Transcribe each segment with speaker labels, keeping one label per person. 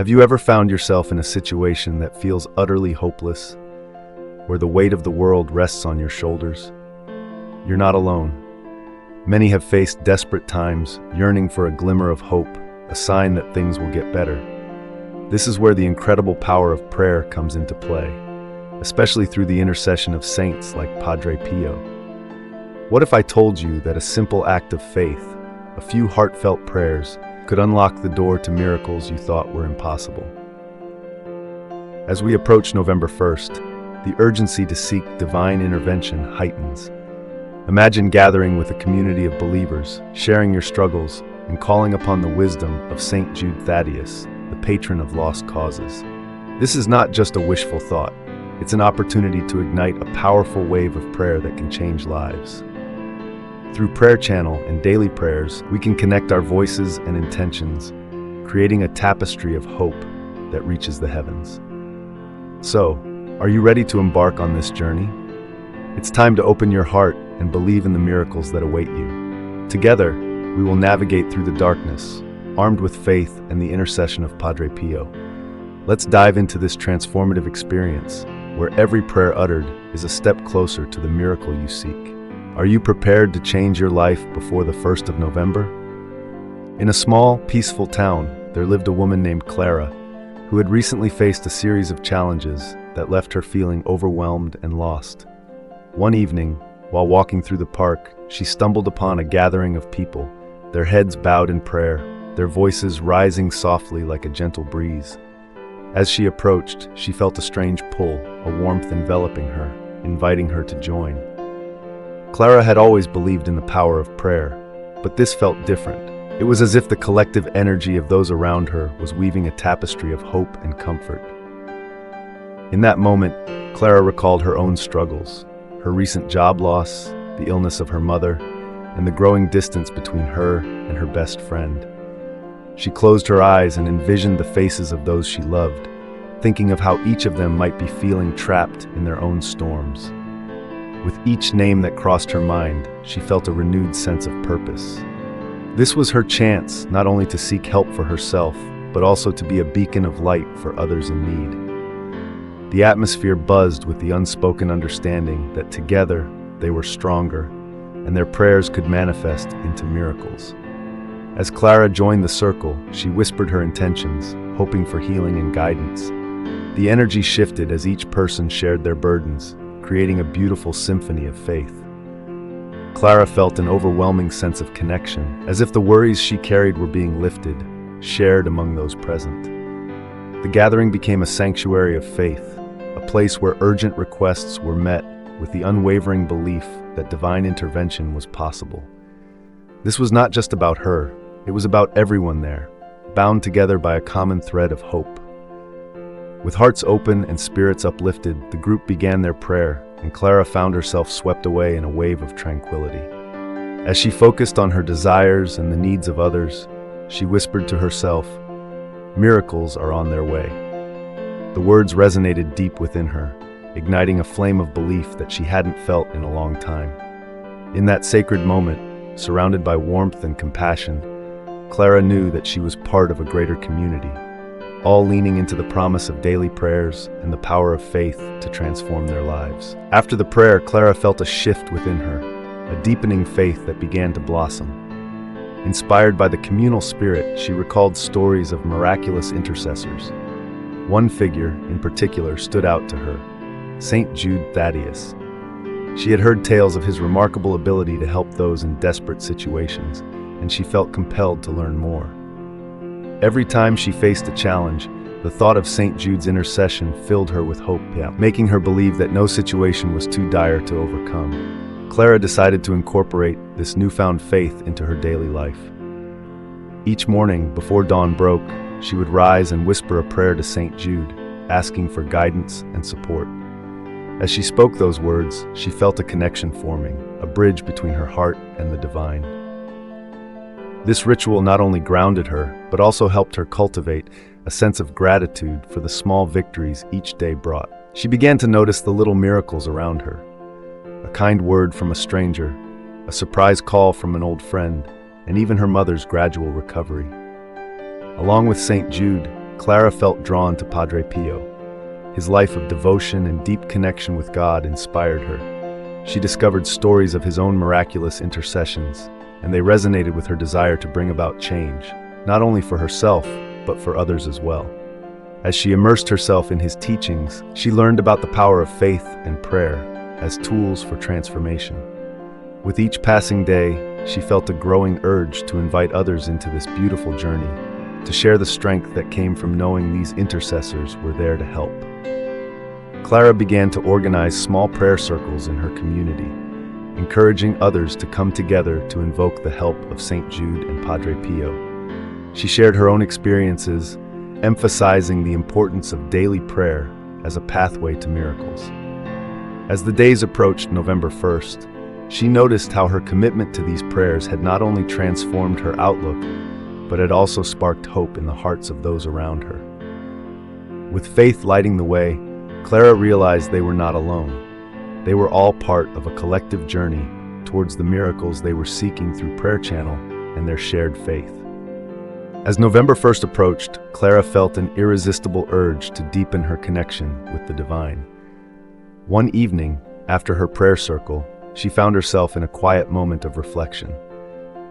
Speaker 1: Have you ever found yourself in a situation that feels utterly hopeless, where the weight of the world rests on your shoulders? You're not alone. Many have faced desperate times, yearning for a glimmer of hope, a sign that things will get better. This is where the incredible power of prayer comes into play, especially through the intercession of saints like Padre Pio. What if I told you that a simple act of faith, a few heartfelt prayers, could unlock the door to miracles you thought were impossible? As we approach November 1st, the urgency to seek divine intervention heightens. Imagine gathering with a community of believers, sharing your struggles, and calling upon the wisdom of St. Jude Thaddeus, the patron of lost causes. This is not just a wishful thought. It's an opportunity to ignite a powerful wave of prayer that can change lives. Through Prayer Channel and daily prayers, we can connect our voices and intentions, creating a tapestry of hope that reaches the heavens. So, are you ready to embark on this journey? It's time to open your heart and believe in the miracles that await you. Together, we will navigate through the darkness, armed with faith and the intercession of Padre Pio. Let's dive into this transformative experience, where every prayer uttered is a step closer to the miracle you seek. Are you prepared to change your life before the 1st of November? In a small, peaceful town, there lived a woman named Clara, who had recently faced a series of challenges that left her feeling overwhelmed and lost. One evening, while walking through the park, she stumbled upon a gathering of people, their heads bowed in prayer, their voices rising softly like a gentle breeze. As she approached, she felt a strange pull, a warmth enveloping her, inviting her to join. Clara had always believed in the power of prayer, but this felt different. It was as if the collective energy of those around her was weaving a tapestry of hope and comfort. In that moment, Clara recalled her own struggles, her recent job loss, the illness of her mother, and the growing distance between her and her best friend. She closed her eyes and envisioned the faces of those she loved, thinking of how each of them might be feeling trapped in their own storms. With each name that crossed her mind, she felt a renewed sense of purpose. This was her chance not only to seek help for herself, but also to be a beacon of light for others in need. The atmosphere buzzed with the unspoken understanding that together they were stronger, and their prayers could manifest into miracles. As Clara joined the circle, she whispered her intentions, hoping for healing and guidance. The energy shifted as each person shared their burdens, creating a beautiful symphony of faith. Clara felt an overwhelming sense of connection, as if the worries she carried were being lifted, shared among those present. The gathering became a sanctuary of faith, a place where urgent requests were met with the unwavering belief that divine intervention was possible. This was not just about her, it was about everyone there, bound together by a common thread of hope. With hearts open and spirits uplifted, the group began their prayer, and Clara found herself swept away in a wave of tranquility. As she focused on her desires and the needs of others, she whispered to herself, "Miracles are on their way." The words resonated deep within her, igniting a flame of belief that she hadn't felt in a long time. In that sacred moment, surrounded by warmth and compassion, Clara knew that she was part of a greater community, all leaning into the promise of daily prayers and the power of faith to transform their lives. After the prayer, Clara felt a shift within her, a deepening faith that began to blossom. Inspired by the communal spirit, she recalled stories of miraculous intercessors. One figure, in particular, stood out to her, St. Jude Thaddeus. She had heard tales of his remarkable ability to help those in desperate situations, and she felt compelled to learn more. Every time she faced a challenge, the thought of St. Jude's intercession filled her with hope, making her believe that no situation was too dire to overcome. Clara decided to incorporate this newfound faith into her daily life. Each morning, before dawn broke, she would rise and whisper a prayer to St. Jude, asking for guidance and support. As she spoke those words, she felt a connection forming, a bridge between her heart and the divine. This ritual not only grounded her, but also helped her cultivate a sense of gratitude for the small victories each day brought. She began to notice the little miracles around her. A kind word from a stranger, a surprise call from an old friend, and even her mother's gradual recovery. Along with St. Jude, Clara felt drawn to Padre Pio. His life of devotion and deep connection with God inspired her. She discovered stories of his own miraculous intercessions, and they resonated with her desire to bring about change, not only for herself, but for others as well. As she immersed herself in his teachings, she learned about the power of faith and prayer as tools for transformation. With each passing day, she felt a growing urge to invite others into this beautiful journey, to share the strength that came from knowing these intercessors were there to help. Clara began to organize small prayer circles in her community, encouraging others to come together to invoke the help of St. Jude and Padre Pio. She shared her own experiences, emphasizing the importance of daily prayer as a pathway to miracles. As the days approached November 1st, she noticed how her commitment to these prayers had not only transformed her outlook, but had also sparked hope in the hearts of those around her. With faith lighting the way, Clara realized they were not alone. They were all part of a collective journey towards the miracles they were seeking through Prayer Channel and their shared faith. As November 1st approached, Clara felt an irresistible urge to deepen her connection with the divine. One evening, after her prayer circle, she found herself in a quiet moment of reflection.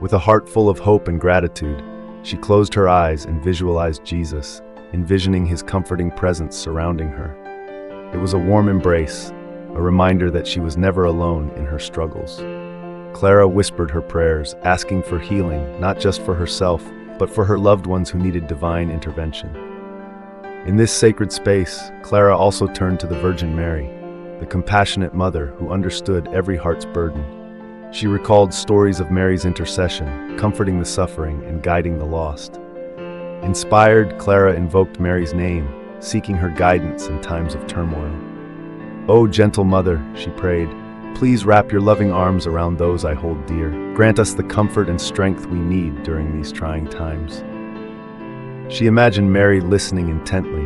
Speaker 1: With a heart full of hope and gratitude, she closed her eyes and visualized Jesus, envisioning his comforting presence surrounding her. It was a warm embrace, a reminder that she was never alone in her struggles. Clara whispered her prayers, asking for healing, not just for herself, but for her loved ones who needed divine intervention. In this sacred space, Clara also turned to the Virgin Mary, the compassionate mother who understood every heart's burden. She recalled stories of Mary's intercession, comforting the suffering and guiding the lost. Inspired, Clara invoked Mary's name, seeking her guidance in times of turmoil. "O gentle Mother," she prayed, "please wrap your loving arms around those I hold dear. Grant us the comfort and strength we need during these trying times." She imagined Mary listening intently,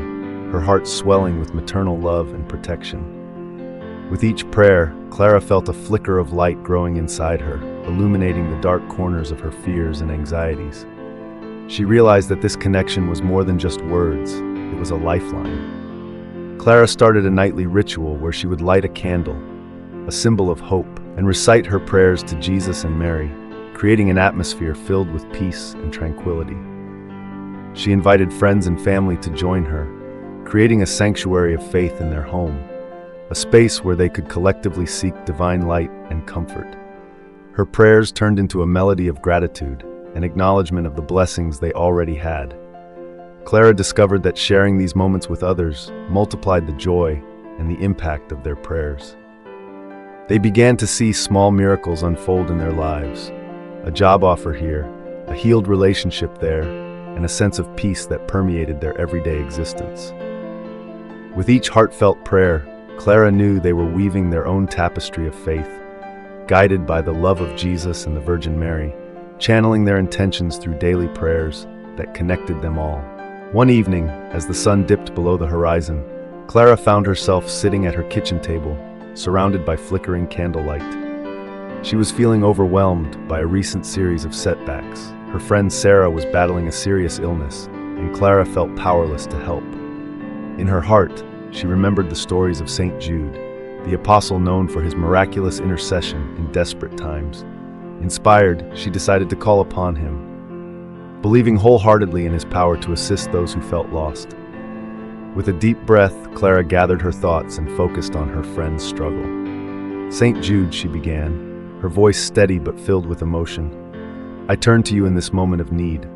Speaker 1: her heart swelling with maternal love and protection. With each prayer, Clara felt a flicker of light growing inside her, illuminating the dark corners of her fears and anxieties. She realized that this connection was more than just words, it was a lifeline. Clara started a nightly ritual where she would light a candle, a symbol of hope, and recite her prayers to Jesus and Mary, creating an atmosphere filled with peace and tranquility. She invited friends and family to join her, creating a sanctuary of faith in their home, a space where they could collectively seek divine light and comfort. Her prayers turned into a melody of gratitude, an acknowledgement of the blessings they already had. Clara discovered that sharing these moments with others multiplied the joy and the impact of their prayers. They began to see small miracles unfold in their lives, a job offer here, a healed relationship there, and a sense of peace that permeated their everyday existence. With each heartfelt prayer, Clara knew they were weaving their own tapestry of faith, guided by the love of Jesus and the Virgin Mary, channeling their intentions through daily prayers that connected them all. One evening, as the sun dipped below the horizon, Clara found herself sitting at her kitchen table, surrounded by flickering candlelight. She was feeling overwhelmed by a recent series of setbacks. Her friend Sarah was battling a serious illness, and Clara felt powerless to help. In her heart, she remembered the stories of St. Jude, the apostle known for his miraculous intercession in desperate times. Inspired, she decided to call upon him, believing wholeheartedly in his power to assist those who felt lost. With a deep breath, Clara gathered her thoughts and focused on her friend's struggle. "St. Jude," she began, her voice steady but filled with emotion, "I turn to you in this moment of need.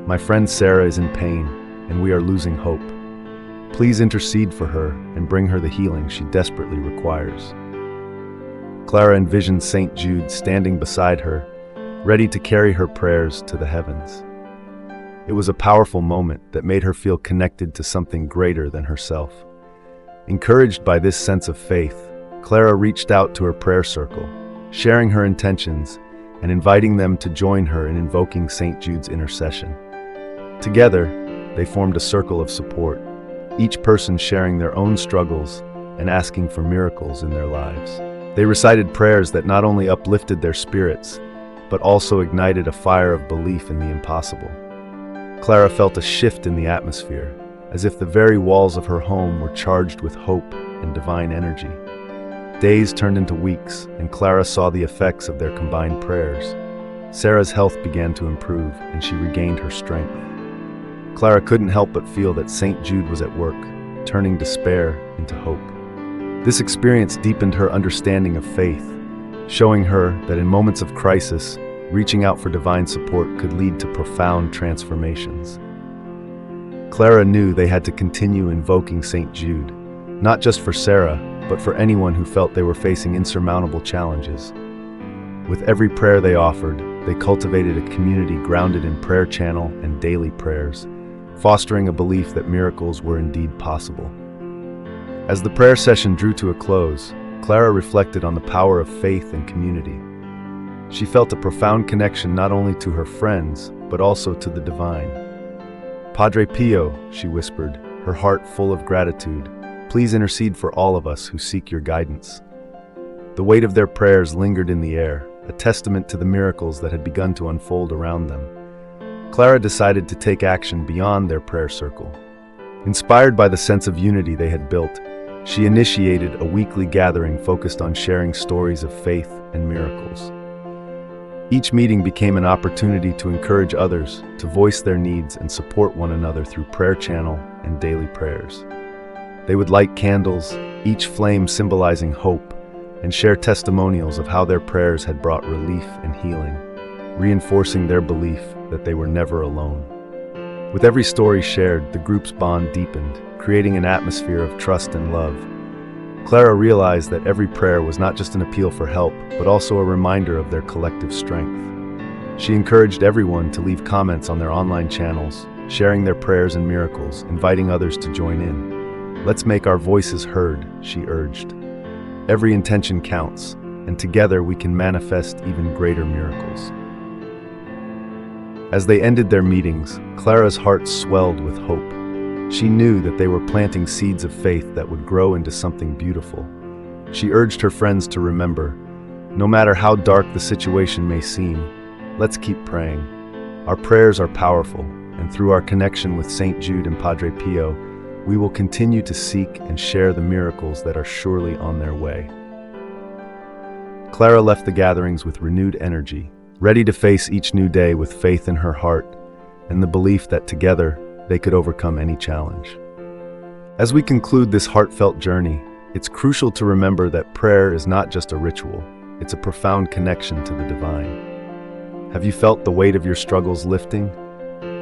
Speaker 1: My friend Sarah is in pain, and we are losing hope. Please intercede for her and bring her the healing she desperately requires." Clara envisioned St. Jude standing beside her, ready to carry her prayers to the heavens. It was a powerful moment that made her feel connected to something greater than herself. Encouraged by this sense of faith, Clara reached out to her prayer circle, sharing her intentions and inviting them to join her in invoking St. Jude's intercession. Together, they formed a circle of support, each person sharing their own struggles and asking for miracles in their lives. They recited prayers that not only uplifted their spirits, but also ignited a fire of belief in the impossible. Clara felt a shift in the atmosphere, as if the very walls of her home were charged with hope and divine energy. Days turned into weeks, and Clara saw the effects of their combined prayers. Sarah's health began to improve, and she regained her strength. Clara couldn't help but feel that St. Jude was at work, turning despair into hope. This experience deepened her understanding of faith, showing her that in moments of crisis, reaching out for divine support could lead to profound transformations. Clara knew they had to continue invoking St. Jude, not just for Sarah, but for anyone who felt they were facing insurmountable challenges. With every prayer they offered, they cultivated a community grounded in prayer channel and daily prayers, fostering a belief that miracles were indeed possible. As the prayer session drew to a close, Clara reflected on the power of faith and community. She felt a profound connection not only to her friends, but also to the divine. "Padre Pio," she whispered, her heart full of gratitude, "please intercede for all of us who seek your guidance." The weight of their prayers lingered in the air, a testament to the miracles that had begun to unfold around them. Clara decided to take action beyond their prayer circle. Inspired by the sense of unity they had built, she initiated a weekly gathering focused on sharing stories of faith and miracles. Each meeting became an opportunity to encourage others, to voice their needs and support one another through prayer channel and daily prayers. They would light candles, each flame symbolizing hope, and share testimonials of how their prayers had brought relief and healing, reinforcing their belief that they were never alone. With every story shared, the group's bond deepened, creating an atmosphere of trust and love. Clara realized that every prayer was not just an appeal for help, but also a reminder of their collective strength. She encouraged everyone to leave comments on their online channels, sharing their prayers and miracles, inviting others to join in. "Let's make our voices heard," she urged. "Every intention counts, and together we can manifest even greater miracles." As they ended their meetings, Clara's heart swelled with hope. She knew that they were planting seeds of faith that would grow into something beautiful. She urged her friends to remember, no matter how dark the situation may seem, let's keep praying. Our prayers are powerful, and through our connection with St. Jude and Padre Pio, we will continue to seek and share the miracles that are surely on their way. Clara left the gatherings with renewed energy, ready to face each new day with faith in her heart and the belief that together they could overcome any challenge. As we conclude this heartfelt journey, it's crucial to remember that prayer is not just a ritual, it's a profound connection to the divine. Have you felt the weight of your struggles lifting?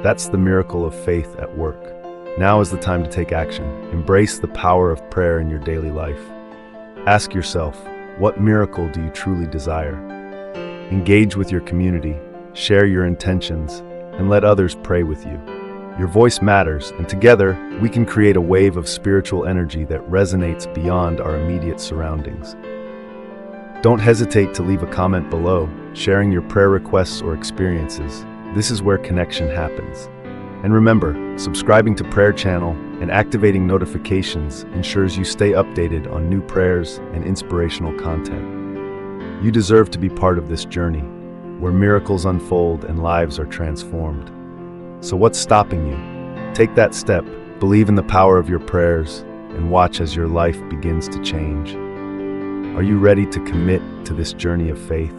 Speaker 1: That's the miracle of faith at work. Now is the time to take action. Embrace the power of prayer in your daily life. Ask yourself, what miracle do you truly desire? Engage with your community, share your intentions, and let others pray with you. Your voice matters, and together we can create a wave of spiritual energy that resonates beyond our immediate surroundings. Don't hesitate to leave a comment below, sharing your prayer requests or experiences. This is where connection happens. And remember, subscribing to Prayer Channel and activating notifications ensures you stay updated on new prayers and inspirational content. You deserve to be part of this journey, where miracles unfold and lives are transformed. So what's stopping you? Take that step, believe in the power of your prayers, and watch as your life begins to change. Are you ready to commit to this journey of faith?